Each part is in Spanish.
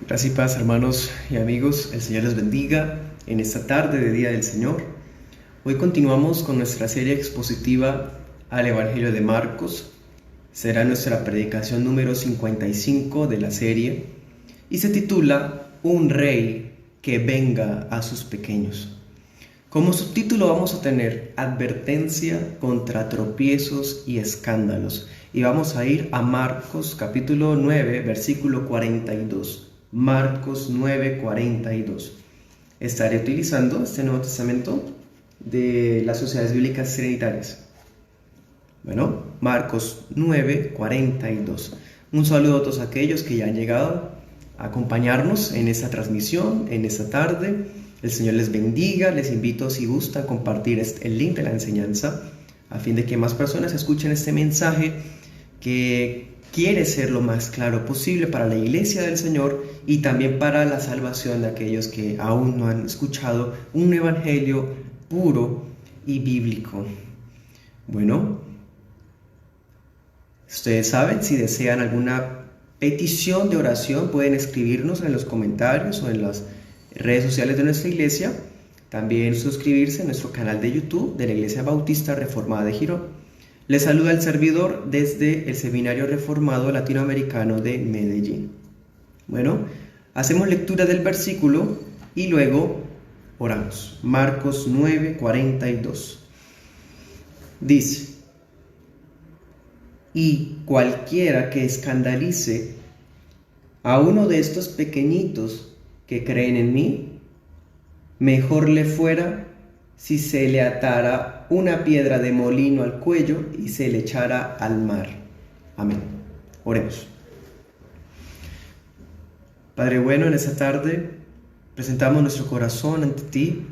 Gracias y paz, hermanos y amigos. El Señor les bendiga en esta tarde de Día del Señor. Hoy continuamos con nuestra serie expositiva al Evangelio de Marcos. Será nuestra predicación número 55 de la serie y se titula Un rey que venga a sus pequeños. Como subtítulo vamos a tener Advertencia contra tropiezos y escándalos. Y vamos a ir a Marcos capítulo 9, versículo 42. Marcos 9:42. Estaré utilizando este Nuevo Testamento de las Sociedades Bíblicas Trinitarias. Bueno, Marcos 9:42. Un saludo a todos aquellos que ya han llegado a acompañarnos en esta transmisión, en esta tarde. El Señor les bendiga. Les invito, si gusta, a compartir el link de la enseñanza a fin de que más personas escuchen este mensaje que quiere ser lo más claro posible para la iglesia del Señor y también para la salvación de aquellos que aún no han escuchado un evangelio puro y bíblico. Bueno, ustedes saben, si desean alguna petición de oración pueden escribirnos en los comentarios o en las redes sociales de nuestra iglesia. También suscribirse a nuestro canal de YouTube de la Iglesia Bautista Reformada de Girón. Les saluda el servidor desde el Seminario Reformado Latinoamericano de Medellín. Bueno, hacemos lectura del versículo y luego oramos. Marcos 9:42. Dice: Y cualquiera que escandalice a uno de estos pequeñitos que creen en mí, mejor le fuera si se le atara una piedra de molino al cuello y se le echara al mar. Amén. Oremos. Padre bueno, en esta tarde presentamos nuestro corazón ante ti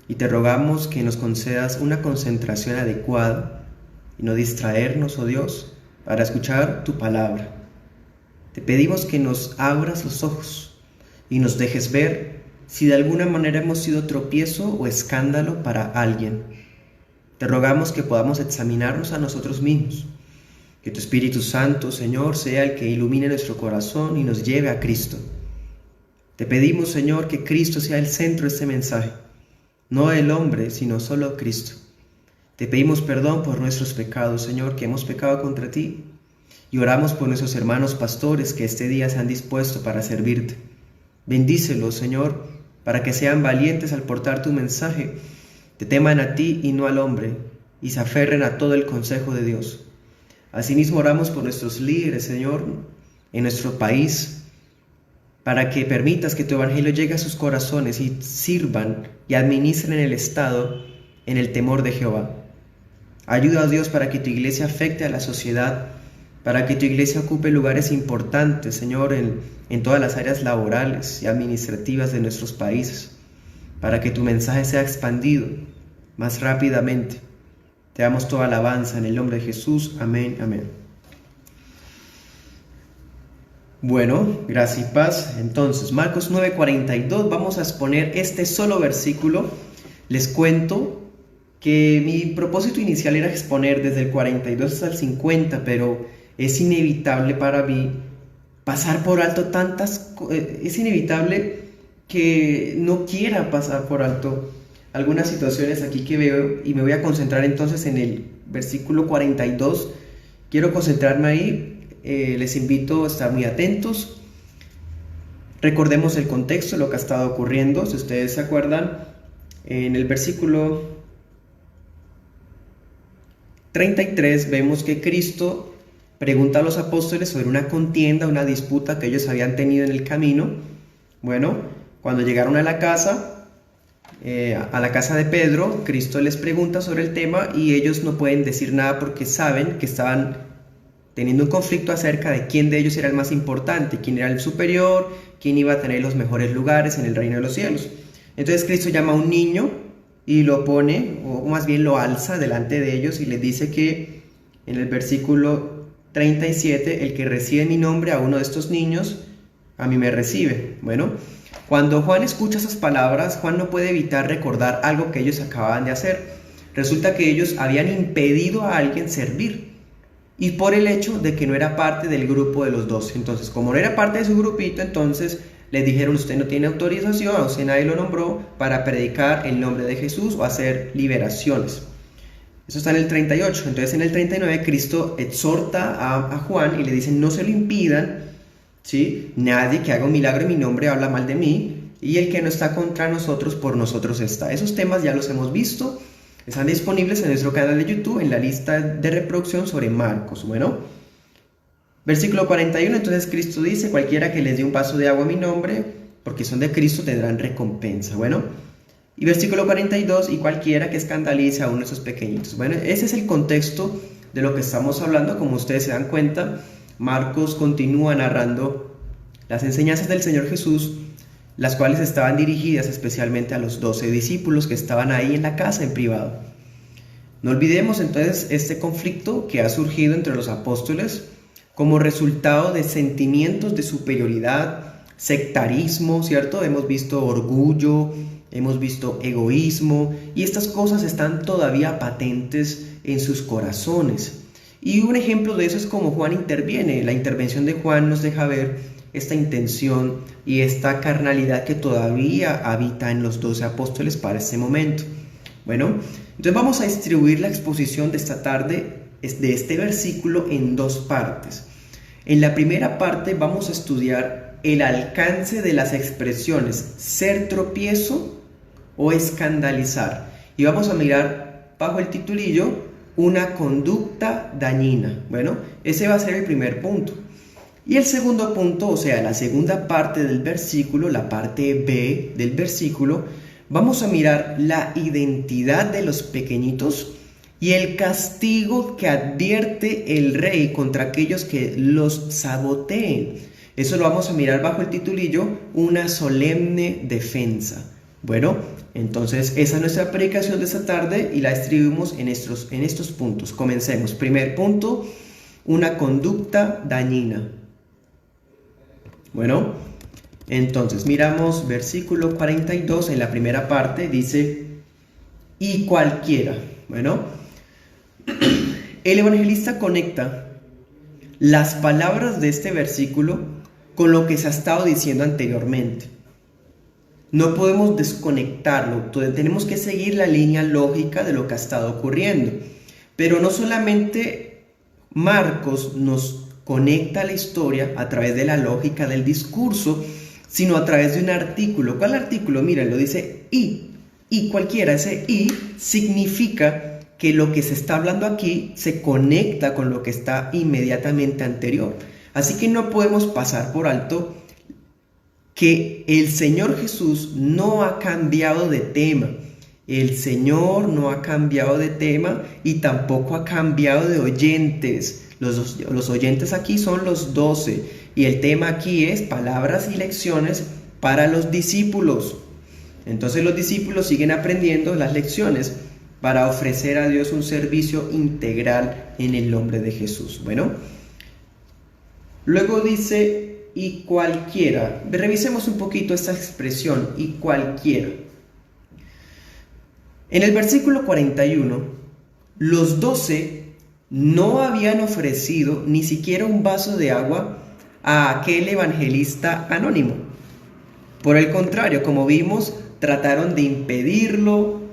y te rogamos que nos concedas una concentración adecuada y no distraernos, oh Dios, para escuchar tu palabra. Te pedimos que nos abras los ojos y nos dejes ver si de alguna manera hemos sido tropiezo o escándalo para alguien. Te rogamos que podamos examinarnos a nosotros mismos, que tu Espíritu Santo, Señor, sea el que ilumine nuestro corazón y nos lleve a Cristo. Te pedimos, Señor, que Cristo sea el centro de este mensaje, no el hombre, sino solo Cristo. Te pedimos perdón por nuestros pecados, Señor, que hemos pecado contra ti, y oramos por nuestros hermanos pastores que este día se han dispuesto para servirte. Bendícelos, Señor, para que sean valientes al portar tu mensaje, te teman a ti y no al hombre, y se aferren a todo el consejo de Dios. Asimismo oramos por nuestros líderes, Señor, en nuestro país, para que permitas que tu evangelio llegue a sus corazones y sirvan y administren el Estado en el temor de Jehová. Ayuda a Dios para que tu iglesia afecte a la sociedad, para que tu iglesia ocupe lugares importantes, Señor, en todas las áreas laborales y administrativas de nuestros países, para que tu mensaje sea expandido más rápidamente. Te damos toda alabanza en el nombre de Jesús. Amén, amén. Bueno, gracias y paz. Entonces, Marcos 9:42, vamos a exponer este solo versículo. Les cuento que mi propósito inicial era exponer desde el 42 hasta el 50, pero es inevitable para mí pasar por alto es inevitable que no quiera pasar por alto algunas situaciones aquí que veo y me voy a concentrar entonces en el versículo 42. Quiero concentrarme ahí, les invito a estar muy atentos. Recordemos el contexto, lo que ha estado ocurriendo. Si ustedes se acuerdan, en el versículo 33 vemos que Cristo pregunta a los apóstoles sobre una contienda, una disputa que ellos habían tenido en el camino. Bueno, cuando llegaron a la casa de Pedro, Cristo les pregunta sobre el tema y ellos no pueden decir nada porque saben que estaban teniendo un conflicto acerca de quién de ellos era el más importante, quién era el superior, quién iba a tener los mejores lugares en el reino de los cielos. Entonces Cristo llama a un niño y lo pone, o más bien lo alza delante de ellos y les dice que en el versículo 37, el que recibe mi nombre a uno de estos niños, a mí me recibe. Bueno, cuando Juan escucha esas palabras, Juan no puede evitar recordar algo que ellos acababan de hacer. Resulta que ellos habían impedido a alguien servir. y por el hecho de que no era parte del grupo de los 12. Entonces, como no era parte de su grupito, entonces les dijeron: usted no tiene autorización, a usted nadie lo nombró para predicar el nombre de Jesús o hacer liberaciones. Eso está en el 38. Entonces en el 39 Cristo exhorta a Juan y le dice: no se lo impidan, ¿sí? Nadie que haga un milagro en mi nombre habla mal de mí, y el que no está contra nosotros, por nosotros está. Esos temas ya los hemos visto, están disponibles en nuestro canal de YouTube en la lista de reproducción sobre Marcos. Bueno, versículo 41, entonces Cristo dice: cualquiera que les dé un vaso de agua a mi nombre, porque son de Cristo, tendrán recompensa. Bueno, y versículo 42, y cualquiera que escandalice a uno de esos pequeñitos. Bueno, ese es el contexto de lo que estamos hablando. Como ustedes se dan cuenta, Marcos continúa narrando las enseñanzas del Señor Jesús, las cuales estaban dirigidas especialmente a los 12 discípulos que estaban ahí en la casa en privado. No olvidemos entonces este conflicto que ha surgido entre los apóstoles como resultado de sentimientos de superioridad, sectarismo, ¿cierto? Hemos visto orgullo, hemos visto egoísmo, y estas cosas están todavía patentes en sus corazones. Y un ejemplo de eso es como Juan interviene. La intervención de Juan nos deja ver esta intención y esta carnalidad que todavía habita en los 12 apóstoles para este momento. Bueno, entonces vamos a distribuir la exposición de esta tarde, de este versículo, en dos partes. En la primera parte vamos a estudiar el alcance de las expresiones ser tropiezo o escandalizar, y vamos a mirar bajo el titulillo una conducta dañina. Bueno, ese va a ser el primer punto. Y el segundo punto, o sea, la segunda parte del versículo, la parte B del versículo, vamos a mirar la identidad de los pequeñitos y el castigo que advierte el rey contra aquellos que los saboteen. Eso lo vamos a mirar bajo el titulillo una solemne defensa. Bueno, entonces esa es nuestra predicación de esta tarde y la distribuimos en estos puntos. Comencemos. Primer punto, una conducta dañina. Bueno, entonces miramos versículo 42 en la primera parte, dice: y cualquiera. Bueno, el evangelista conecta las palabras de este versículo con lo que se ha estado diciendo anteriormente. No podemos desconectarlo, tenemos que seguir la línea lógica de lo que ha estado ocurriendo. Pero no solamente Marcos nos conecta la historia a través de la lógica del discurso, sino a través de un artículo. ¿Cuál artículo? Miren, lo dice y cualquiera. Ese y significa que lo que se está hablando aquí se conecta con lo que está inmediatamente anterior. Así que no podemos pasar por alto que el Señor Jesús no ha cambiado de tema. El Señor no ha cambiado de tema y tampoco ha cambiado de oyentes. Los oyentes aquí son los 12 y el tema aquí es palabras y lecciones para los discípulos. Entonces los discípulos siguen aprendiendo las lecciones para ofrecer a Dios un servicio integral en el nombre de Jesús. Bueno, luego dice: y cualquiera. Revisemos un poquito esta expresión, y cualquiera. En el versículo 41, los 12 no habían ofrecido ni siquiera un vaso de agua a aquel evangelista anónimo. Por el contrario, como vimos, trataron de impedirlo,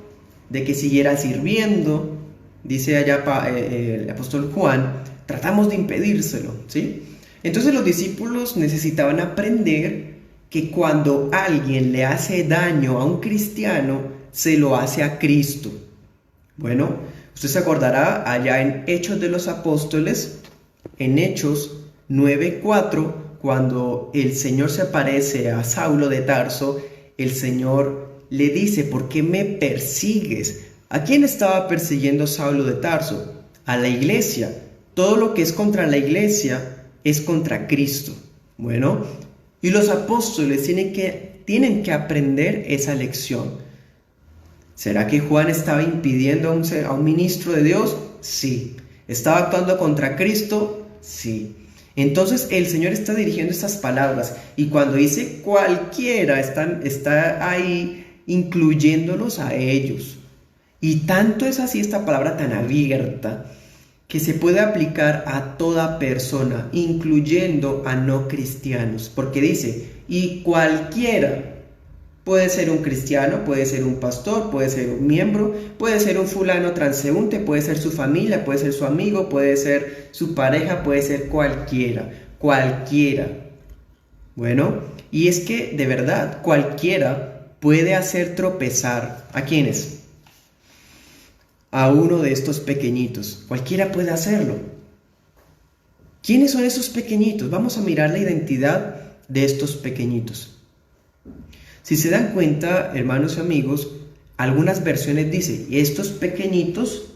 de que siguiera sirviendo. Dice allá el apóstol Juan: tratamos de impedírselo, ¿sí? Entonces los discípulos necesitaban aprender que cuando alguien le hace daño a un cristiano, se lo hace a Cristo. Bueno, usted se acordará allá en Hechos de los Apóstoles, en Hechos 9:4, cuando el Señor se aparece a Saulo de Tarso, el Señor le dice: ¿por qué me persigues? ¿A quién estaba persiguiendo Saulo de Tarso? A la iglesia. Todo lo que es contra la iglesia es contra Cristo. Bueno, y los apóstoles tienen que aprender esa lección. ¿Será que Juan estaba impidiendo a un ministro de Dios? Sí. ¿Estaba actuando contra Cristo? Sí. Entonces el Señor está dirigiendo estas palabras, y cuando dice cualquiera, está ahí incluyéndolos a ellos. Y tanto es así esta palabra tan abierta, que se puede aplicar a toda persona, incluyendo a no cristianos, porque dice, y cualquiera. Puede ser un cristiano, puede ser un pastor, puede ser un miembro, puede ser un fulano transeúnte, puede ser su familia, puede ser su amigo, puede ser su pareja, puede ser cualquiera, cualquiera. Bueno, y es que de verdad cualquiera puede hacer tropezar ¿a quiénes? A uno de estos pequeñitos. Cualquiera puede hacerlo. ¿Quiénes son esos pequeñitos? Vamos a mirar la identidad de estos pequeñitos. Si se dan cuenta, hermanos y amigos, algunas versiones dicen, estos pequeñitos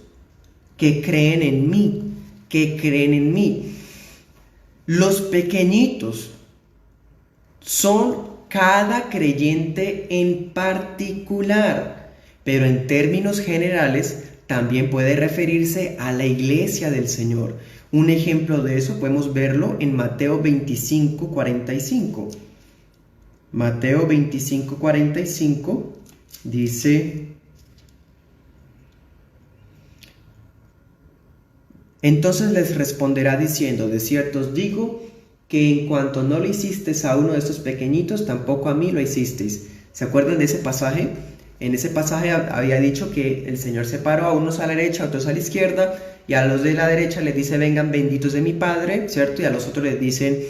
que creen en mí, que creen en mí. Los pequeñitos son cada creyente en particular, pero en términos generales también puede referirse a la iglesia del Señor. Un ejemplo de eso podemos verlo en Mateo 25, 45. Mateo 25, 45 dice: entonces les responderá diciendo, de cierto os digo, que en cuanto no lo hicisteis a uno de estos pequeñitos, tampoco a mí lo hicisteis. ¿Se acuerdan de ese pasaje? En ese pasaje había dicho que el Señor separó a unos a la derecha, a otros a la izquierda, y a los de la derecha les dice, vengan benditos de mi Padre, ¿cierto? Y a los otros les dicen,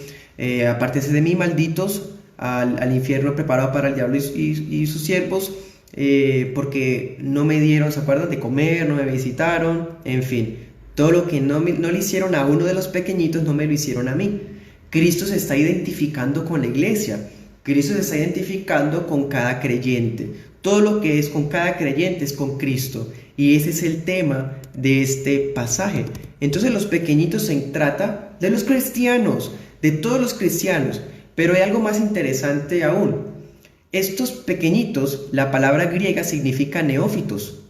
apártense de mí, malditos, al infierno preparado para el diablo y sus siervos, porque no me dieron, ¿se acuerdan? De comer, no me visitaron, en fin. Todo lo que no le hicieron a uno de los pequeñitos, no me lo hicieron a mí. Cristo se está identificando con la iglesia. Cristo se está identificando con cada creyente. Todo lo que es con cada creyente es con Cristo. Y ese es el tema de este pasaje. Entonces los pequeñitos se trata de los cristianos, de todos los cristianos. Pero hay algo más interesante aún. Estos pequeñitos, la palabra griega significa neófitos.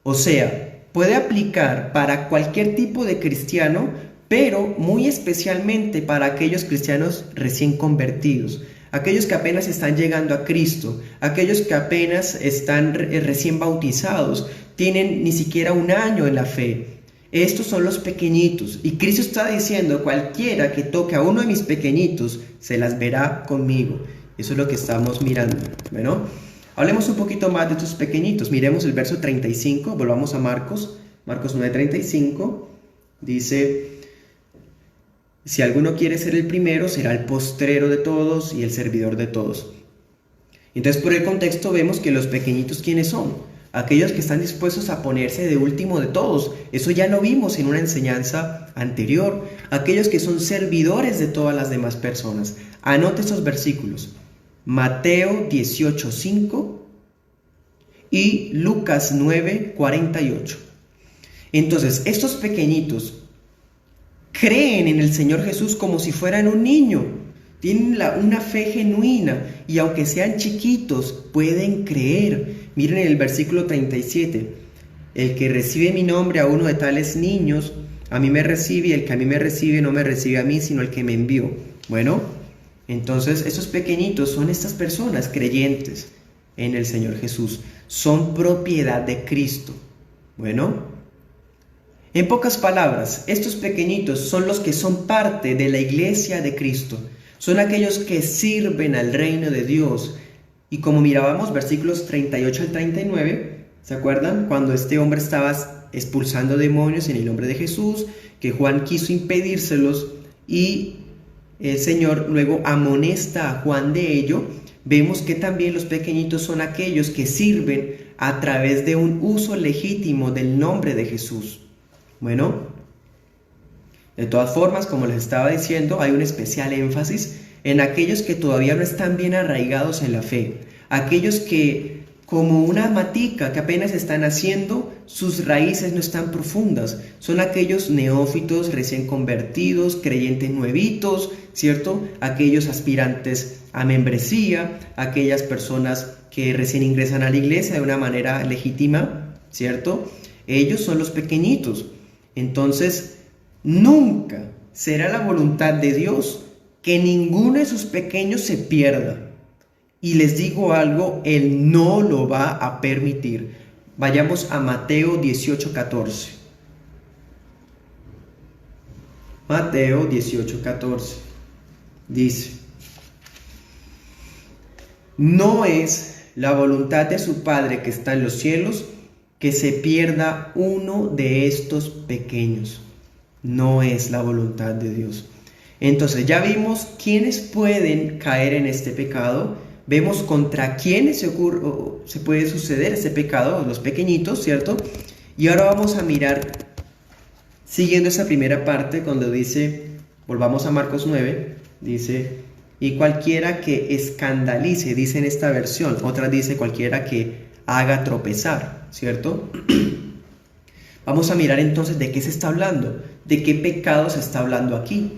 O sea, puede aplicar para cualquier tipo de cristiano, pero muy especialmente para aquellos cristianos recién convertidos, aquellos que apenas están llegando a Cristo, aquellos que apenas están recién bautizados, tienen ni siquiera un año en la fe. Estos son los pequeñitos, y Cristo está diciendo, cualquiera que toque a uno de mis pequeñitos, se las verá conmigo. Eso es lo que estamos mirando. Bueno, hablemos un poquito más de estos pequeñitos. Miremos el verso 35, volvamos a Marcos 9:35, dice, si alguno quiere ser el primero, será el postrero de todos y el servidor de todos. Entonces, por el contexto vemos que los pequeñitos, ¿quiénes son? Aquellos que están dispuestos a ponerse de último de todos. Eso ya lo vimos en una enseñanza anterior. Aquellos que son servidores de todas las demás personas. Anote esos versículos. Mateo 18:5 y Lucas 9:48. Entonces, estos pequeñitos creen en el Señor Jesús como si fueran un niño. Tienen una fe genuina y aunque sean chiquitos, pueden creer. Miren el versículo 37. El que recibe mi nombre a uno de tales niños, a mí me recibe, y el que a mí me recibe no me recibe a mí, sino el que me envió. Bueno, entonces estos pequeñitos son estas personas creyentes en el Señor Jesús. Son propiedad de Cristo. Bueno, en pocas palabras, estos pequeñitos son los que son parte de la iglesia de Cristo. Son aquellos que sirven al reino de Dios. Y como mirábamos versículos 38 al 39, ¿se acuerdan? Cuando este hombre estaba expulsando demonios en el nombre de Jesús, que Juan quiso impedírselos y el Señor luego amonesta a Juan de ello. Vemos que también los pequeñitos son aquellos que sirven a través de un uso legítimo del nombre de Jesús. Bueno, de todas formas, como les estaba diciendo, hay un especial énfasis en aquellos que todavía no están bien arraigados en la fe, aquellos que, como una matica que apenas están haciendo, sus raíces no están profundas, son aquellos neófitos recién convertidos, creyentes nuevitos, ¿cierto? Aquellos aspirantes a membresía, aquellas personas que recién ingresan a la iglesia de una manera legítima, ¿cierto? Ellos son los pequeñitos. Entonces, nunca será la voluntad de Dios que ninguno de sus pequeños se pierda. Y les digo algo, Él no lo va a permitir. Vayamos a Mateo 18:14. Mateo 18:14. Dice: no es la voluntad de su Padre que está en los cielos que se pierda uno de estos pequeños. No es la voluntad de Dios. Entonces ya vimos quiénes pueden caer en este pecado. Vemos contra quiénes se puede suceder este pecado, los pequeñitos, ¿cierto? Y ahora vamos a mirar, siguiendo esa primera parte, cuando dice, volvamos a Marcos 9, dice, y cualquiera que escandalice, dice en esta versión, otra dice cualquiera que haga tropezar, ¿cierto? Vamos a mirar entonces de qué se está hablando, de qué pecado se está hablando aquí.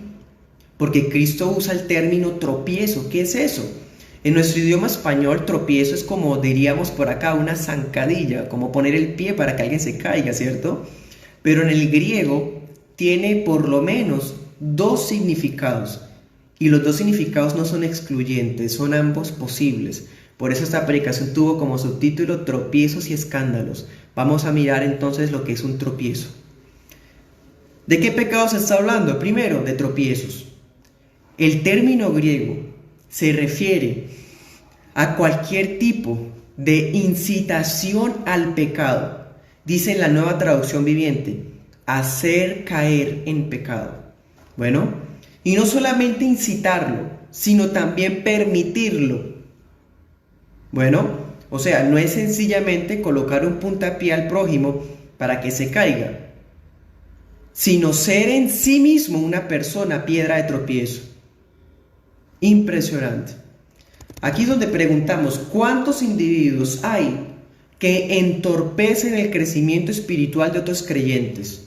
Porque Cristo usa el término tropiezo. ¿Qué es eso? En nuestro idioma español, tropiezo es como diríamos por acá, una zancadilla, como poner el pie para que alguien se caiga, ¿cierto? Pero en el griego tiene por lo menos dos significados. Y los dos significados no son excluyentes, son ambos posibles. Por eso esta predicación tuvo como subtítulo tropiezos y escándalos. Vamos a mirar entonces lo que es un tropiezo. ¿De qué pecado se está hablando? Primero, de tropiezos. El término griego se refiere a cualquier tipo de incitación al pecado. Dice en la Nueva Traducción Viviente, hacer caer en pecado. Bueno, y no solamente incitarlo, sino también permitirlo. Bueno, o sea, no es sencillamente colocar un puntapié al prójimo para que se caiga, sino ser en sí mismo una persona piedra de tropiezo. Impresionante. Aquí es donde preguntamos, ¿cuántos individuos hay que entorpecen el crecimiento espiritual de otros creyentes?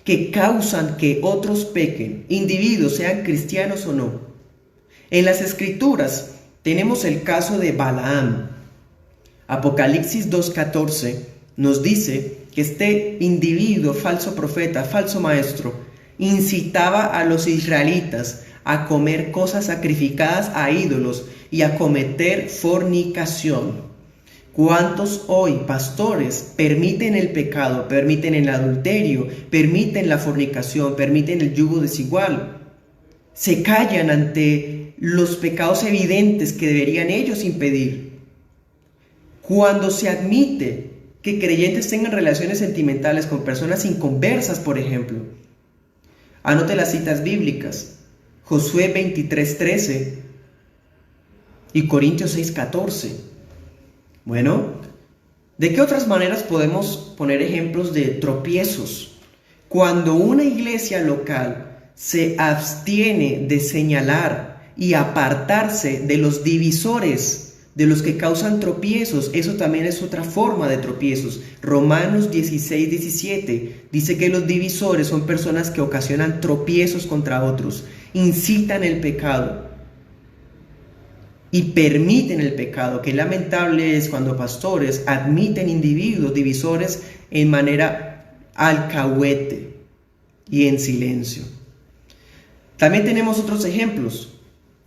Que causan que otros pequen, individuos, sean cristianos o no. En las Escrituras tenemos el caso de Balaam. Apocalipsis 2:14 nos dice que este individuo, falso profeta, falso maestro, incitaba a los israelitas a comer cosas sacrificadas a ídolos y a cometer fornicación. ¿Cuántos hoy, pastores, permiten el pecado, permiten el adulterio, permiten la fornicación, permiten el yugo desigual? Se callan ante los pecados evidentes que deberían ellos impedir. Cuando se admite que creyentes tengan relaciones sentimentales con personas inconversas, por ejemplo, anote las citas bíblicas. Josué 23:13 y Corintios 6:14. Bueno, ¿de qué otras maneras podemos poner ejemplos de tropiezos? Cuando una iglesia local se abstiene de señalar y apartarse de los divisores, de los que causan tropiezos, eso también es otra forma de tropiezos. Romanos 16:17 dice que los divisores son personas que ocasionan tropiezos contra otros, incitan el pecado y permiten el pecado. Qué lamentable es cuando pastores admiten individuos divisores en manera alcahuete y en silencio. También tenemos otros ejemplos.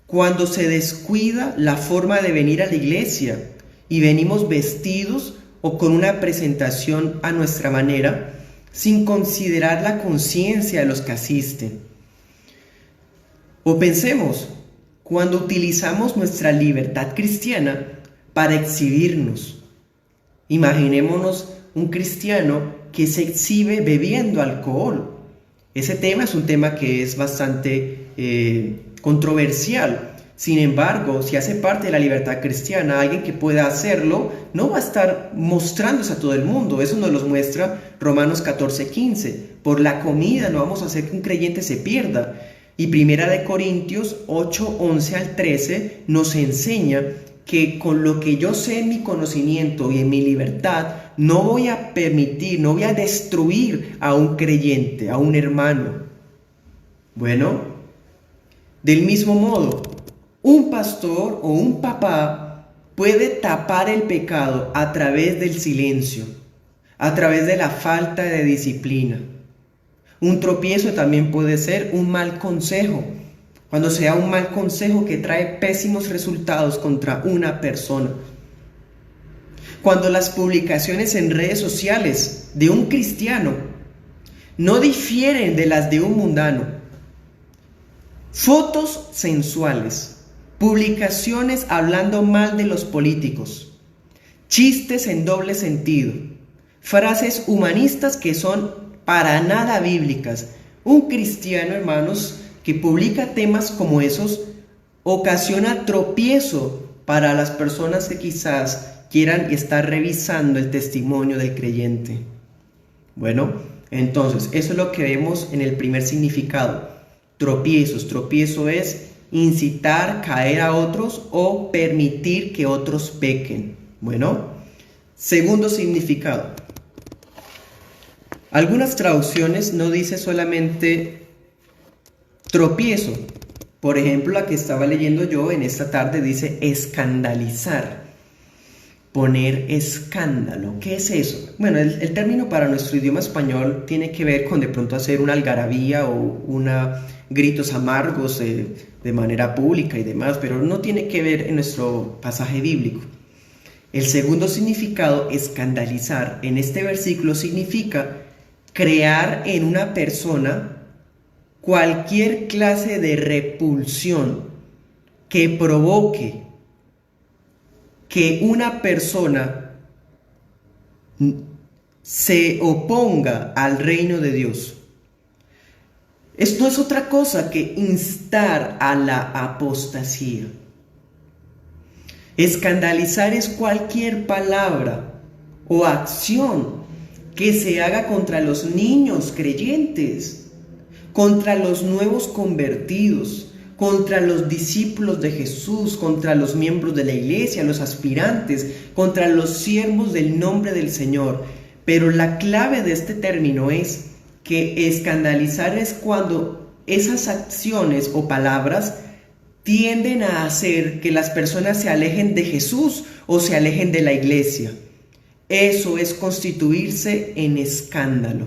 Cuando se descuida la forma de venir a la iglesia y venimos vestidos o con una presentación a nuestra manera, sin considerar la conciencia de los que asisten. O pensemos, cuando utilizamos nuestra libertad cristiana para exhibirnos. Imaginémonos un cristiano que se exhibe bebiendo alcohol. Ese tema es un tema que es bastante controversial. Sin embargo, si hace parte de la libertad cristiana, alguien que pueda hacerlo no va a estar mostrándose a todo el mundo. Eso nos lo muestra Romanos 14:15. Por la comida no vamos a hacer que un creyente se pierda. Y Primera de Corintios 8:11 al 13 nos enseña que con lo que yo sé en mi conocimiento y en mi libertad, no voy a permitir, no voy a destruir a un creyente, a un hermano. Bueno, del mismo modo, un pastor o un papá puede tapar el pecado a través del silencio, a través de la falta de disciplina. Un tropiezo también puede ser un mal consejo, cuando sea un mal consejo que trae pésimos resultados contra una persona. Cuando las publicaciones en redes sociales de un cristiano no difieren de las de un mundano, Fotos sensuales, publicaciones hablando mal de los políticos, chistes en doble sentido, frases humanistas que son para nada bíblicas. Un cristiano, hermanos, que publica temas como esos ocasiona tropiezo para las personas que quizás quieran estar revisando el testimonio del creyente. Bueno, entonces, eso es lo que vemos en el primer significado. Tropiezos. Tropiezo es incitar, caer a otros o permitir que otros pequen. Bueno, segundo significado. Algunas traducciones no dice solamente tropiezo. Por ejemplo, la que estaba leyendo yo en esta tarde dice escandalizar. Poner escándalo. ¿Qué es eso? Bueno, el término para nuestro idioma español tiene que ver con de pronto hacer una algarabía o gritos amargos de manera pública y demás, pero no tiene que ver en nuestro pasaje bíblico. El segundo significado, escandalizar, en este versículo significa crear en una persona cualquier clase de repulsión que provoque que una persona se oponga al reino de Dios. Esto es otra cosa que instar a la apostasía. Escandalizar es cualquier palabra o acción que se haga contra los niños creyentes, contra los nuevos convertidos, contra los discípulos de Jesús, contra los miembros de la iglesia, los aspirantes, contra los siervos del nombre del Señor. Pero la clave de este término es que escandalizar es cuando esas acciones o palabras tienden a hacer que las personas se alejen de Jesús o se alejen de la iglesia. Eso es constituirse en escándalo.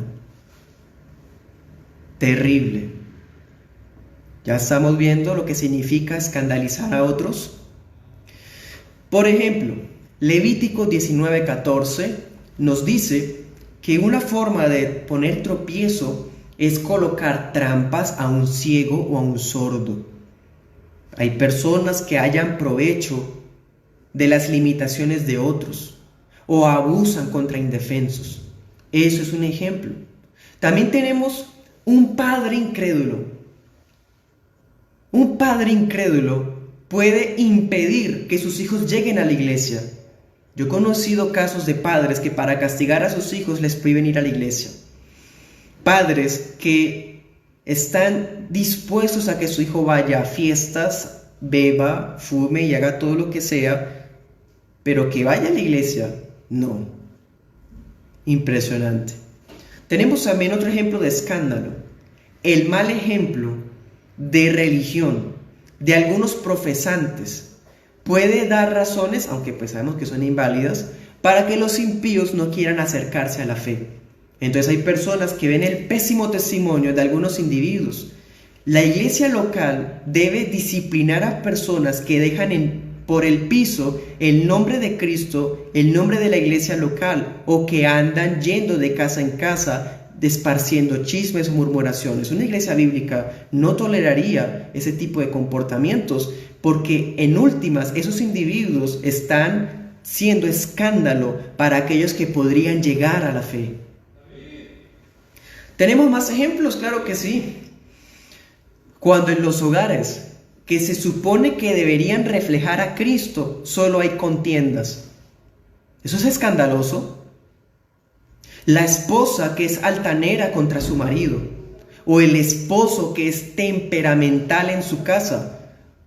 Terrible. Ya estamos viendo lo que significa escandalizar a otros. Por ejemplo, Levítico 19:14 nos dice que una forma de poner tropiezo es colocar trampas a un ciego o a un sordo. Hay personas que hallan provecho de las limitaciones de otros o abusan contra indefensos. Eso es un ejemplo. También tenemos un padre incrédulo. Un padre incrédulo puede impedir que sus hijos lleguen a la iglesia. Yo he conocido casos de padres que para castigar a sus hijos les prohíben ir a la iglesia. Padres que están dispuestos a que su hijo vaya a fiestas, beba, fume y haga todo lo que sea, pero que vaya a la iglesia, no. Impresionante. Tenemos también otro ejemplo de escándalo. El mal ejemplo de religión de algunos profesantes puede dar razones, aunque pues sabemos que son inválidas, para que los impíos no quieran acercarse a la fe. Entonces hay personas que ven el pésimo testimonio de algunos individuos. La iglesia local debe disciplinar a personas que dejan por el piso el nombre de Cristo, el nombre de la iglesia local, o que andan yendo de casa en casa, esparciendo chismes o murmuraciones. Una iglesia bíblica no toleraría ese tipo de comportamientos, porque en últimas esos individuos están siendo escándalo para aquellos que podrían llegar a la fe. ¿Tenemos más ejemplos? Claro que sí. Cuando en los hogares que se supone que deberían reflejar a Cristo, solo hay contiendas. ¿Eso es escandaloso? La esposa que es altanera contra su marido, o el esposo que es temperamental en su casa.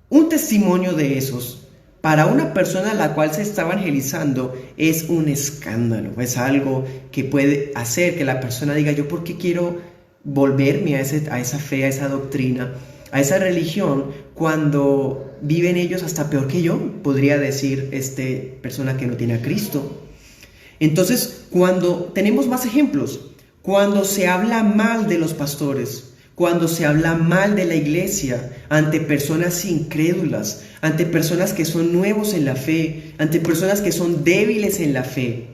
Un testimonio de esos, para una persona a la cual se está evangelizando, es un escándalo. Es algo que puede hacer que la persona diga, ¿yo por qué quiero volverme a esa fe, a esa doctrina, a esa religión, cuando viven ellos hasta peor que yo? Podría decir persona que no tiene a Cristo. Entonces, cuando tenemos más ejemplos, cuando se habla mal de los pastores, cuando se habla mal de la iglesia ante personas incrédulas, ante personas que son nuevos en la fe, ante personas que son débiles en la fe,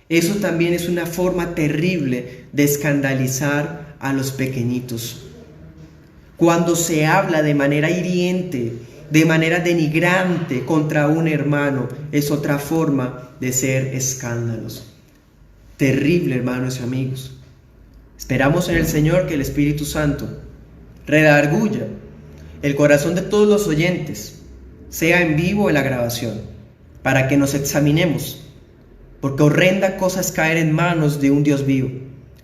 eso también es una forma terrible de escandalizar a los pequeñitos. Cuando se habla de manera hiriente, de manera denigrante contra un hermano, es otra forma de ser escándalos. Terrible, hermanos y amigos. Esperamos en el Señor que el Espíritu Santo redarguya el corazón de todos los oyentes, sea en vivo o en la grabación, para que nos examinemos, porque horrenda cosa es caer en manos de un Dios vivo,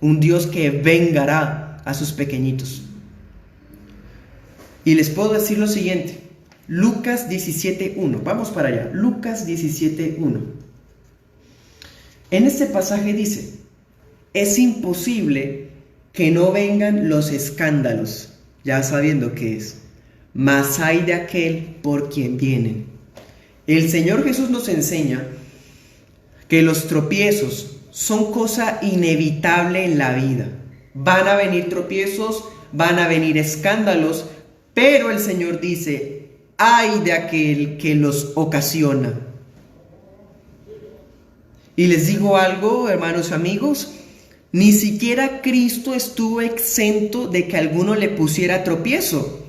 un Dios que vengará a sus pequeñitos. Y les puedo decir lo siguiente, Lucas 17:1, vamos para allá, Lucas 17:1. En este pasaje dice, es imposible que no vengan los escándalos, ya sabiendo qué es, mas hay de aquel por quien vienen. El Señor Jesús nos enseña que los tropiezos son cosa inevitable en la vida. Van a venir tropiezos, van a venir escándalos, pero el Señor dice, ay de aquel que los ocasiona. Y les digo algo, hermanos amigos, ni siquiera Cristo estuvo exento de que alguno le pusiera tropiezo.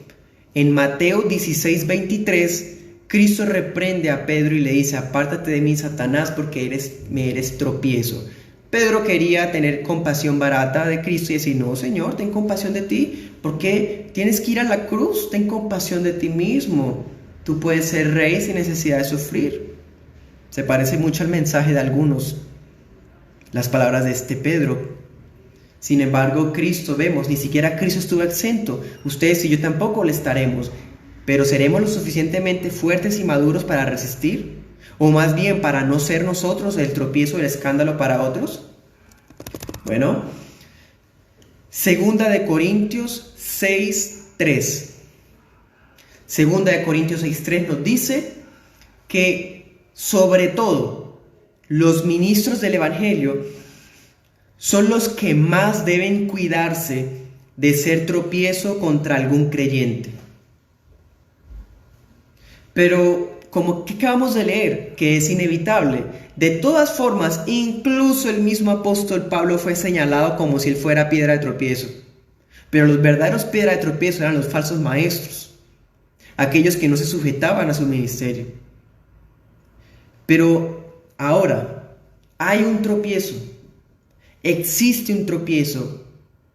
En Mateo 16:23, Cristo reprende a Pedro y le dice, apártate de mí, Satanás, porque me eres tropiezo. Pedro quería tener compasión barata de Cristo y decir, no, Señor, ten compasión de ti, porque tienes que ir a la cruz, ten compasión de ti mismo. Tú puedes ser rey sin necesidad de sufrir. Se parece mucho al mensaje de algunos, las palabras de este Pedro. Sin embargo, Cristo, vemos, ni siquiera Cristo estuvo exento. Ustedes y yo tampoco le estaremos. Pero ¿seremos lo suficientemente fuertes y maduros para resistir? ¿O más bien para no ser nosotros el tropiezo y el escándalo para otros? Bueno, 2 de Corintios 6:3. 2 de Corintios 6:3 nos dice que sobre todo los ministros del Evangelio son los que más deben cuidarse de ser tropiezo contra algún creyente. Pero, como que acabamos de leer, que es inevitable, de todas formas, incluso el mismo apóstol Pablo fue señalado como si él fuera piedra de tropiezo. Pero los verdaderos piedra de tropiezo eran los falsos maestros, aquellos que no se sujetaban a su ministerio. Pero ahora, hay un tropiezo, existe un tropiezo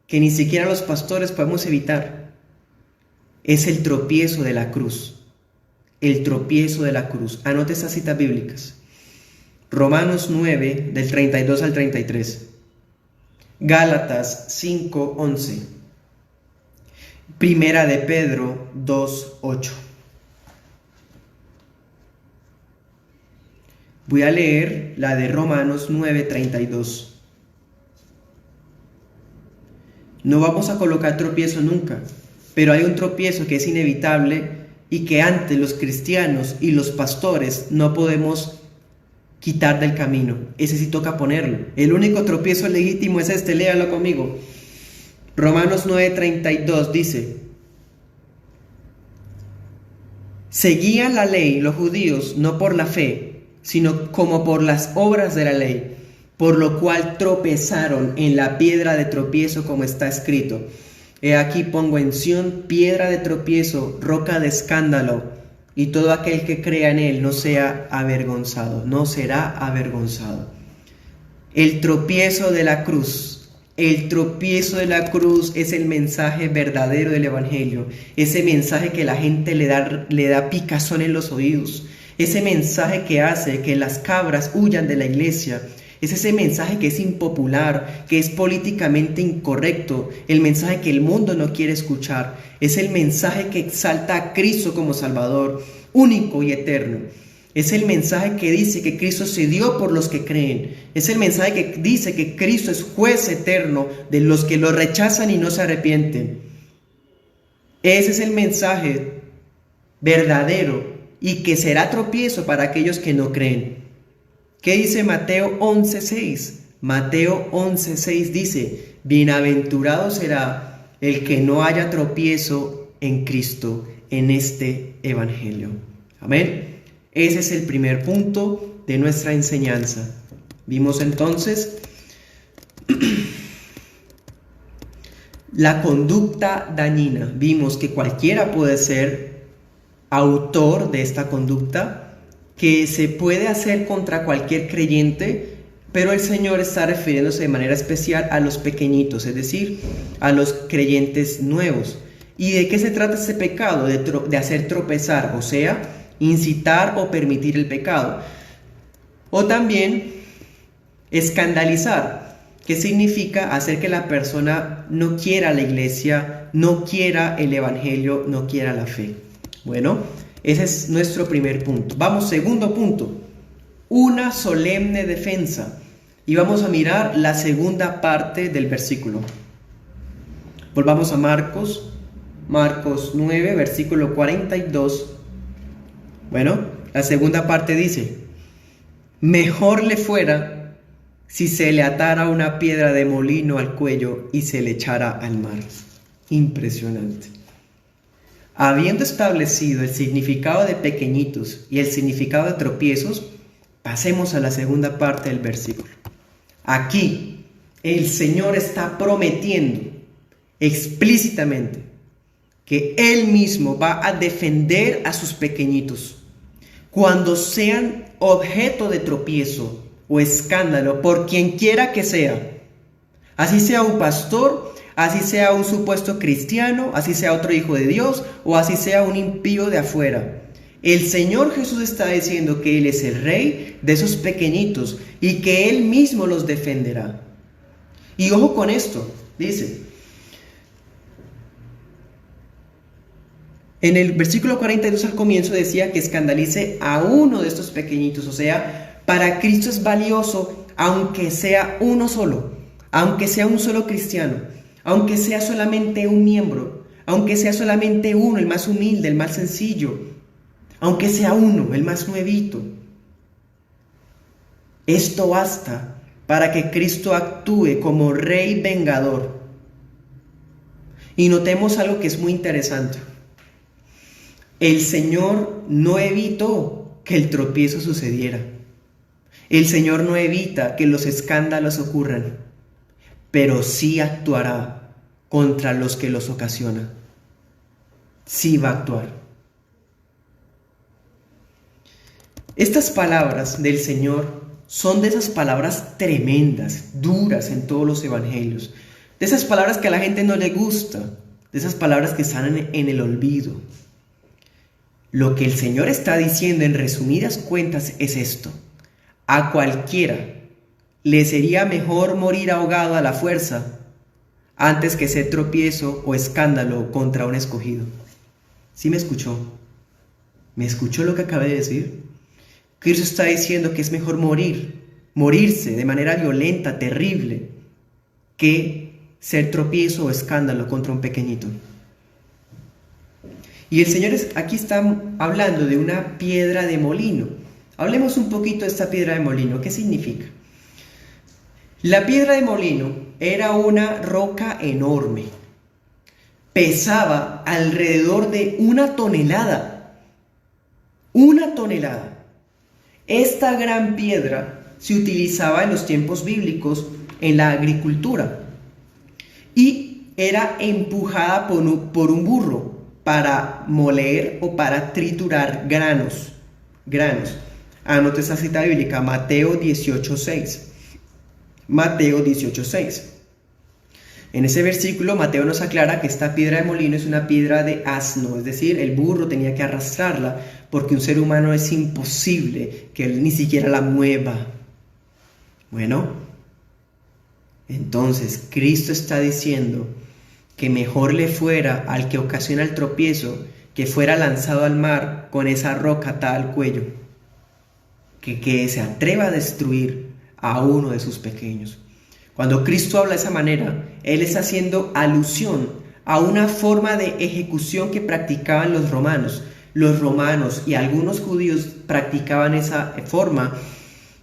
que ni siquiera los pastores podemos evitar. Es el tropiezo de la cruz. El tropiezo de la cruz. Anote estas citas bíblicas. Romanos 9, del 32 al 33. Gálatas 5:11. Primera de Pedro 2:8. Voy a leer la de Romanos 9:32. No vamos a colocar tropiezo nunca, pero hay un tropiezo que es inevitable y que antes los cristianos y los pastores no podemos quitar del camino. Ese sí toca ponerlo. El único tropiezo legítimo es este, léalo conmigo. Romanos 9:32 dice, seguían la ley los judíos no por la fe, sino como por las obras de la ley, por lo cual tropezaron en la piedra de tropiezo como está escrito. He aquí pongo en Sión piedra de tropiezo, roca de escándalo, y todo aquel que crea en él no sea avergonzado, no será avergonzado. El tropiezo de la cruz, el tropiezo de la cruz es el mensaje verdadero del Evangelio, ese mensaje que la gente le da picazón en los oídos, ese mensaje que hace que las cabras huyan de la iglesia. Es ese mensaje que es impopular, que es políticamente incorrecto, el mensaje que el mundo no quiere escuchar. Es el mensaje que exalta a Cristo como Salvador, único y eterno. Es el mensaje que dice que Cristo se dio por los que creen. Es el mensaje que dice que Cristo es juez eterno de los que lo rechazan y no se arrepienten. Ese es el mensaje verdadero y que será tropiezo para aquellos que no creen. ¿Qué dice Mateo 11:6? Mateo 11:6 dice, bienaventurado será el que no haya tropiezo en Cristo, en este Evangelio. Amén. Ese es el primer punto de nuestra enseñanza. Vimos entonces La conducta dañina. Vimos que cualquiera puede ser autor de esta conducta, que se puede hacer contra cualquier creyente, pero el Señor está refiriéndose de manera especial a los pequeñitos, es decir, a los creyentes nuevos. ¿Y de qué se trata este pecado? De hacer tropezar, o sea, incitar o permitir el pecado. O también escandalizar, que significa hacer que la persona no quiera la iglesia, no quiera el evangelio, no quiera la fe. Bueno, ese es nuestro primer punto. Vamos, segundo punto, una solemne defensa. Y vamos a mirar la segunda parte del versículo. Volvamos a Marcos 9, versículo 42. Bueno, la segunda parte dice: mejor le fuera si se le atara una piedra de molino al cuello y se le echara al mar. Impresionante. Habiendo establecido el significado de pequeñitos y el significado de tropiezos, pasemos a la segunda parte del versículo. Aquí el Señor está prometiendo explícitamente que Él mismo va a defender a sus pequeñitos cuando sean objeto de tropiezo o escándalo por quien quiera que sea. Así sea un pastor, así sea un supuesto cristiano, así sea otro hijo de Dios o así sea un impío de afuera. El Señor Jesús está diciendo que Él es el rey de esos pequeñitos y que Él mismo los defenderá. Y ojo con esto, dice, en el versículo 42 al comienzo decía que escandalice a uno de estos pequeñitos, o sea, para Cristo es valioso aunque sea uno solo, aunque sea un solo cristiano, aunque sea solamente un miembro, aunque sea solamente uno, el más humilde, el más sencillo, aunque sea uno, el más nuevito. Esto basta para que Cristo actúe como Rey vengador. Y notemos algo que es muy interesante. El Señor no evitó que el tropiezo sucediera. El Señor no evita que los escándalos ocurran, pero sí actuará contra los que los ocasionan. Sí va a actuar. Estas palabras del Señor son de esas palabras tremendas, duras en todos los evangelios, de esas palabras que a la gente no le gusta, de esas palabras que están en el olvido. Lo que el Señor está diciendo en resumidas cuentas es esto: a cualquiera le sería mejor morir ahogado a la fuerza antes que ser tropiezo o escándalo contra un escogido. ¿Sí me escuchó? ¿Me escuchó lo que acabé de decir? Cristo está diciendo que es mejor morirse de manera violenta, terrible, que ser tropiezo o escándalo contra un pequeñito. Y el Señor aquí está hablando de una piedra de molino. Hablemos un poquito de esta piedra de molino. ¿Qué significa? La piedra de molino era una roca enorme. Pesaba alrededor de 1 tonelada. 1 tonelada. Esta gran piedra se utilizaba en los tiempos bíblicos en la agricultura y era empujada por un burro para moler o para triturar granos. Anote esa cita bíblica, Mateo 18:6. Mateo 18:6. En ese versículo, Mateo nos aclara que esta piedra de molino es una piedra de asno, es decir, el burro tenía que arrastrarla porque un ser humano es imposible que él ni siquiera la mueva. Bueno, entonces Cristo está diciendo que mejor le fuera al que ocasiona el tropiezo que fuera lanzado al mar con esa roca atada al cuello, que se atreva a destruir a uno de sus pequeños. Cuando Cristo habla de esa manera, Él está haciendo alusión a una forma de ejecución que practicaban los romanos. Los romanos y algunos judíos practicaban esa forma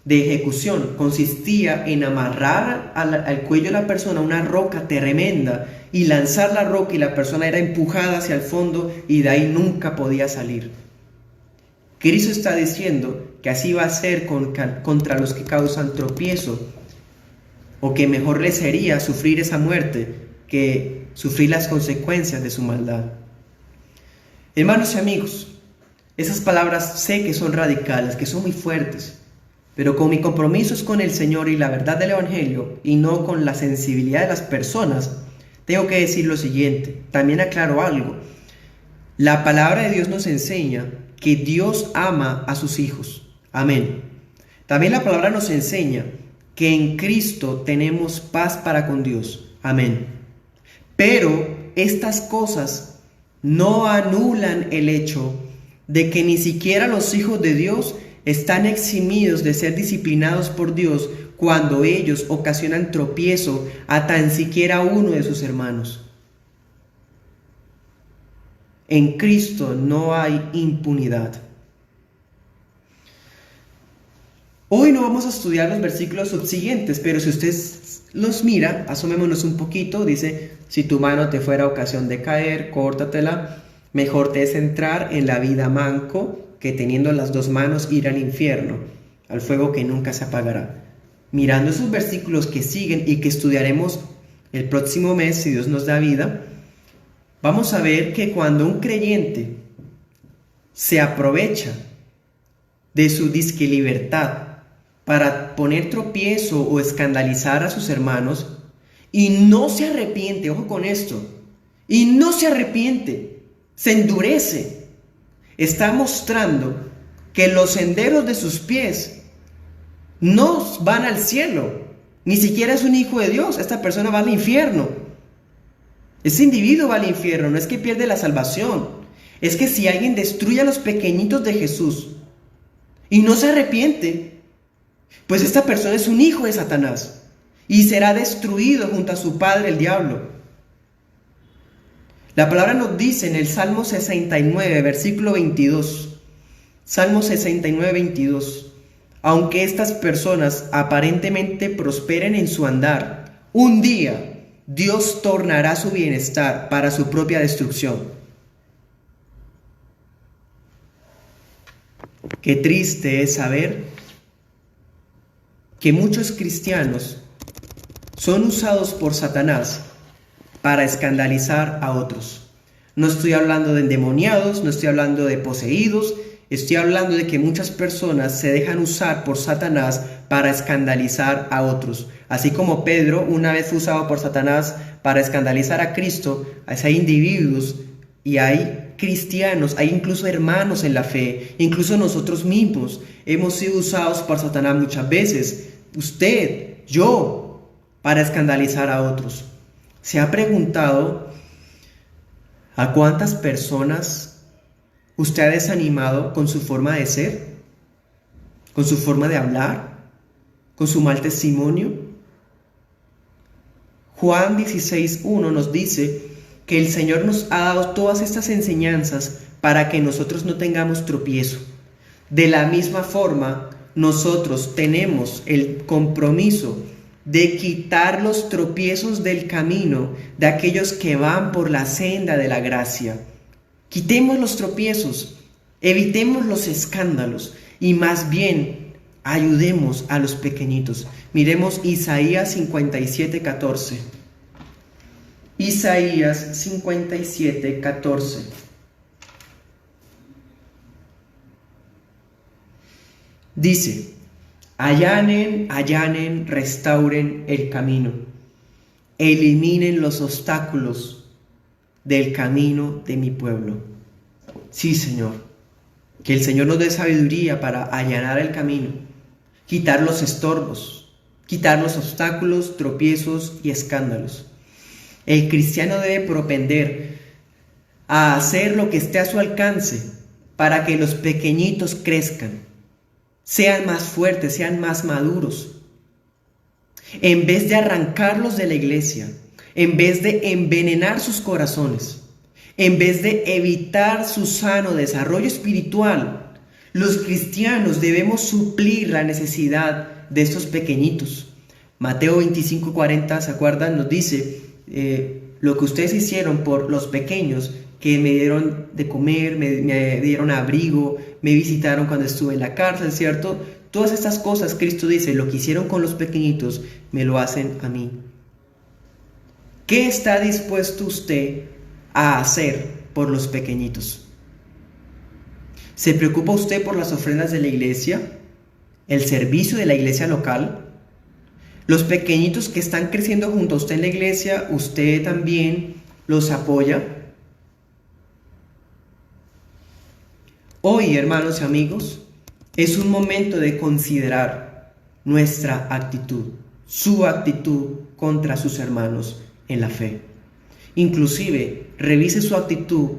de ejecución. Consistía en amarrar al cuello de la persona una roca tremenda y lanzar la roca, y la persona era empujada hacia el fondo y de ahí nunca podía salir. Cristo está diciendo que así va a ser contra los que causan tropiezo, o que mejor les sería sufrir esa muerte que sufrir las consecuencias de su maldad. Hermanos y amigos, esas palabras sé que son radicales, que son muy fuertes, pero como mi compromiso es con el Señor y la verdad del Evangelio y no con la sensibilidad de las personas, tengo que decir lo siguiente. También aclaro algo. La palabra de Dios nos enseña que Dios ama a sus hijos. Amén. También la palabra nos enseña que en Cristo tenemos paz para con Dios. Amén. Pero estas cosas no anulan el hecho de que ni siquiera los hijos de Dios están eximidos de ser disciplinados por Dios cuando ellos ocasionan tropiezo a tan siquiera uno de sus hermanos. En Cristo no hay impunidad. Hoy no vamos a estudiar los versículos subsiguientes, pero si usted los mira, asomémonos un poquito. Dice: si tu mano te fuera ocasión de caer, córtatela. Mejor te es entrar en la vida manco que teniendo las dos manos ir al infierno, al fuego que nunca se apagará. Mirando esos versículos que siguen y que estudiaremos el próximo mes, si Dios nos da vida, vamos a ver que cuando un creyente se aprovecha de su disque libertad para poner tropiezo o escandalizar a sus hermanos y no se arrepiente, ojo con esto, y no se arrepiente, se endurece, está mostrando que los senderos de sus pies no van al cielo, ni siquiera es un hijo de Dios. Esta persona va al infierno. Ese individuo va al infierno, no es que pierde la salvación, es que si alguien destruye a los pequeñitos de Jesús y no se arrepiente, pues esta persona es un hijo de Satanás y será destruido junto a su padre el diablo. La palabra nos dice en el Salmo 69, versículo 22, Salmo 69, 22, aunque estas personas aparentemente prosperen en su andar, un día Dios tornará su bienestar para su propia destrucción. Qué triste es saber que muchos cristianos son usados por Satanás para escandalizar a otros. No estoy hablando de endemoniados, no estoy hablando de poseídos, estoy hablando de que muchas personas se dejan usar por Satanás para escandalizar a otros. Así como Pedro una vez fue usado por Satanás para escandalizar a Cristo, hay individuos y hay cristianos, hay incluso hermanos en la fe, incluso nosotros mismos hemos sido usados por Satanás muchas veces, usted, yo, para escandalizar a otros. ¿Se ha preguntado a cuántas personas usted ha desanimado con su forma de ser, con su forma de hablar, con su mal testimonio? Juan 16:1 nos dice que el Señor nos ha dado todas estas enseñanzas para que nosotros no tengamos tropiezo. De la misma forma, nosotros tenemos el compromiso de quitar los tropiezos del camino de aquellos que van por la senda de la gracia. Quitemos los tropiezos, evitemos los escándalos y más bien ayudemos a los pequeñitos. Miremos Isaías 57:14. Isaías 57:14. Dice: allanen, restauren el camino, eliminen los obstáculos del camino de mi pueblo. Sí, Señor, que el Señor nos dé sabiduría para allanar el camino, quitar los estorbos, quitar los obstáculos, tropiezos y escándalos. El cristiano debe propender a hacer lo que esté a su alcance para que los pequeñitos crezcan, sean más fuertes, sean más maduros. En vez de arrancarlos de la iglesia, en vez de envenenar sus corazones, en vez de evitar su sano desarrollo espiritual, los cristianos debemos suplir la necesidad de estos pequeñitos. Mateo 25:40, ¿se acuerdan? Nos dice, lo que ustedes hicieron por los pequeños, que me dieron de comer, me dieron abrigo, me visitaron cuando estuve en la cárcel, ¿cierto? Todas estas cosas, Cristo dice, lo que hicieron con los pequeñitos, me lo hacen a mí. ¿Qué está dispuesto usted a hacer por los pequeñitos? ¿Se preocupa usted por las ofrendas de la iglesia? ¿El servicio de la iglesia local? Los pequeñitos que están creciendo junto a usted en la iglesia, ¿usted también los apoya? Hoy, hermanos y amigos, es un momento de considerar nuestra actitud, su actitud contra sus hermanos en la fe. Inclusive, revise su actitud,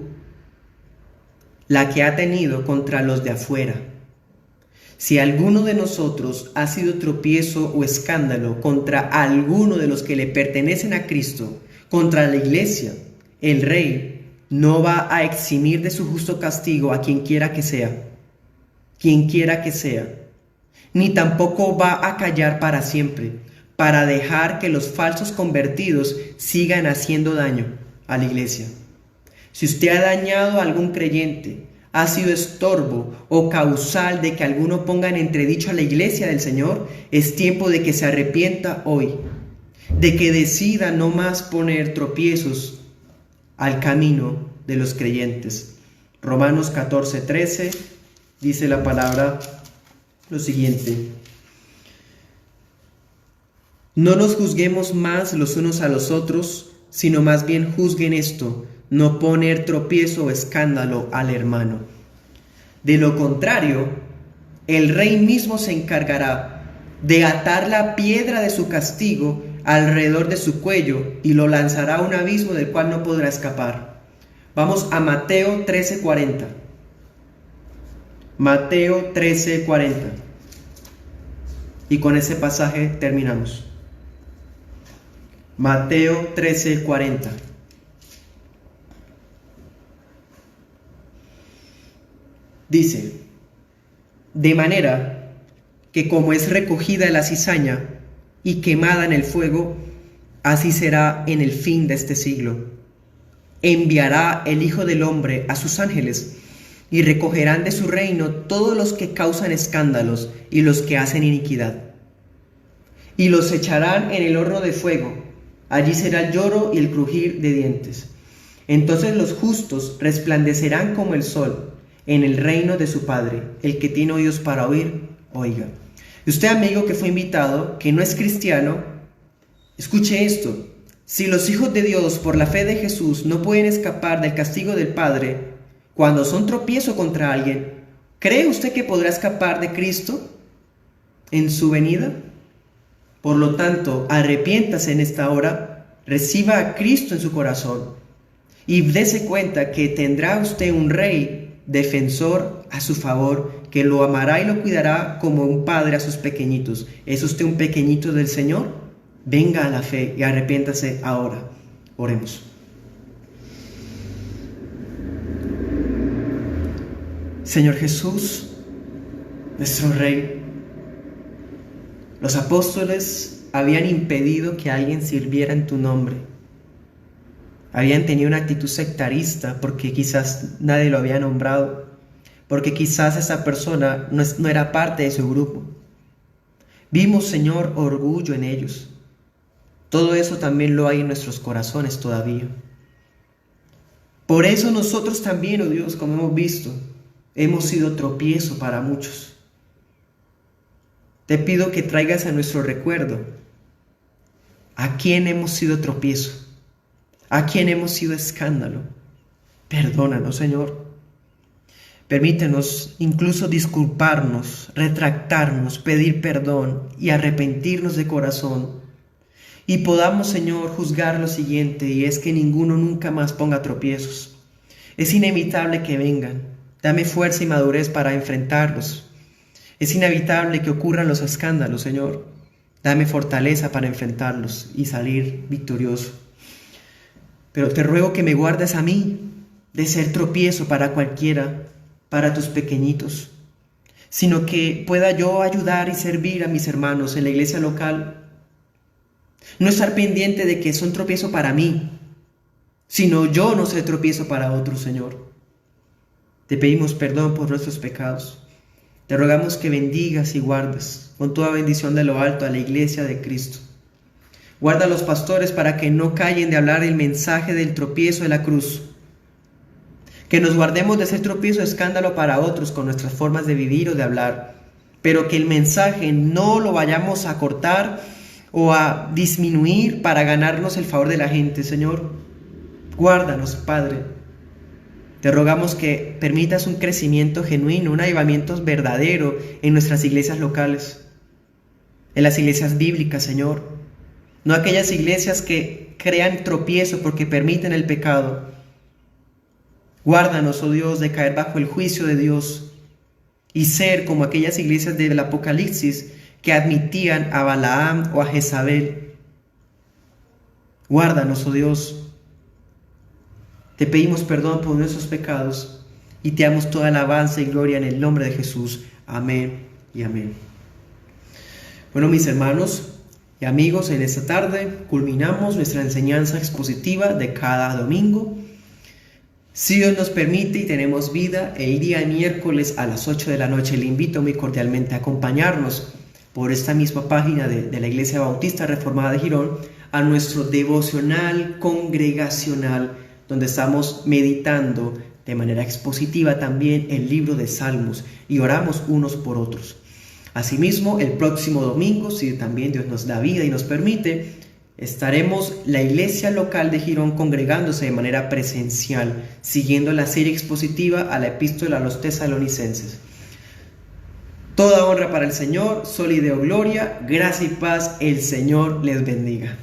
la que ha tenido contra los de afuera. Si alguno de nosotros ha sido tropiezo o escándalo contra alguno de los que le pertenecen a Cristo, contra la iglesia, el Rey no va a eximir de su justo castigo a quien quiera que sea, ni tampoco va a callar para siempre, para dejar que los falsos convertidos sigan haciendo daño a la iglesia. Si usted ha dañado a algún creyente, ha sido estorbo o causal de que alguno ponga en entredicho a la iglesia del Señor, es tiempo de que se arrepienta hoy, de que decida no más poner tropiezos al camino de los creyentes. Romanos 14:13 dice la palabra lo siguiente: no nos juzguemos más los unos a los otros, sino más bien juzguen esto, no poner tropiezo o escándalo al hermano. De lo contrario, el Rey mismo se encargará de atar la piedra de su castigo alrededor de su cuello y lo lanzará a un abismo del cual no podrá escapar. Vamos a Mateo 13:40. Mateo 13:40. Y con ese pasaje terminamos. Mateo 13:40. Dice: de manera que como es recogida la cizaña y quemada en el fuego, así será en el fin de este siglo. Enviará el Hijo del Hombre a sus ángeles, y recogerán de su reino todos los que causan escándalos y los que hacen iniquidad, y los echarán en el horno de fuego. Allí será el lloro y el crujir de dientes. Entonces los justos resplandecerán como el sol en el reino de su Padre. El que tiene oídos para oír, oiga. Y usted, amigo que fue invitado, que no es cristiano, escuche esto: si los hijos de Dios por la fe de Jesús no pueden escapar del castigo del Padre cuando son tropiezo contra alguien, ¿cree usted que podrá escapar de Cristo en su venida? Por lo tanto, arrepiéntase en esta hora, reciba a Cristo en su corazón y dése cuenta que tendrá usted un Rey defensor a su favor, que lo amará y lo cuidará como un padre a sus pequeñitos. ¿Es usted un pequeñito del Señor? Venga a la fe y arrepiéntase ahora. Oremos. Señor Jesús, nuestro Rey, los apóstoles habían impedido que alguien sirviera en tu nombre. Habían tenido una actitud sectarista porque quizás nadie lo había nombrado, porque quizás esa persona no era parte de su grupo. Vimos, Señor, orgullo en ellos. Todo eso también lo hay en nuestros corazones todavía. Por eso nosotros también, oh Dios, como hemos visto, hemos sido tropiezo para muchos. Te pido que traigas a nuestro recuerdo a quién hemos sido tropiezo, a quién hemos sido escándalo. Perdónanos, Señor. Permítenos incluso disculparnos, retractarnos, pedir perdón y arrepentirnos de corazón. Y podamos, Señor, juzgar lo siguiente, y es que ninguno nunca más ponga tropiezos. Es inevitable que vengan. Dame fuerza y madurez para enfrentarlos. Es inevitable que ocurran los escándalos, Señor. Dame fortaleza para enfrentarlos y salir victorioso. Pero te ruego que me guardes a mí de ser tropiezo para cualquiera, para tus pequeñitos, sino que pueda yo ayudar y servir a mis hermanos en la iglesia local. No estar pendiente de que son tropiezo para mí, sino yo no ser tropiezo para otros, Señor. Te pedimos perdón por nuestros pecados. Te rogamos que bendigas y guardes con toda bendición de lo alto a la iglesia de Cristo. Guarda a los pastores para que no callen de hablar el mensaje del tropiezo de la cruz. Que nos guardemos de ser tropiezo o escándalo para otros con nuestras formas de vivir o de hablar, pero que el mensaje no lo vayamos a cortar o a disminuir para ganarnos el favor de la gente. Señor, guárdanos, Padre. Te rogamos que permitas un crecimiento genuino, un avivamiento verdadero en nuestras iglesias locales, en las iglesias bíblicas, Señor. No aquellas iglesias que crean tropiezo porque permiten el pecado. Guárdanos, oh Dios, de caer bajo el juicio de Dios y ser como aquellas iglesias del Apocalipsis que admitían a Balaam o a Jezabel. Guárdanos, oh Dios. Te pedimos perdón por nuestros pecados y te damos toda alabanza y gloria en el nombre de Jesús. Amén y amén. Bueno, mis hermanos y amigos, en esta tarde culminamos nuestra enseñanza expositiva de cada domingo. Si Dios nos permite y tenemos vida, el día miércoles a las 8 de la noche le invito muy cordialmente a acompañarnos por esta misma página de la Iglesia Bautista Reformada de Girón a nuestro devocional congregacional, donde estamos meditando de manera expositiva también el libro de Salmos y oramos unos por otros. Asimismo, el próximo domingo, si también Dios nos da vida y nos permite, estaremos la iglesia local de Girón congregándose de manera presencial, siguiendo la serie expositiva a la epístola a los tesalonicenses. Toda honra para el Señor, sol y deo gloria, gracia y paz, el Señor les bendiga.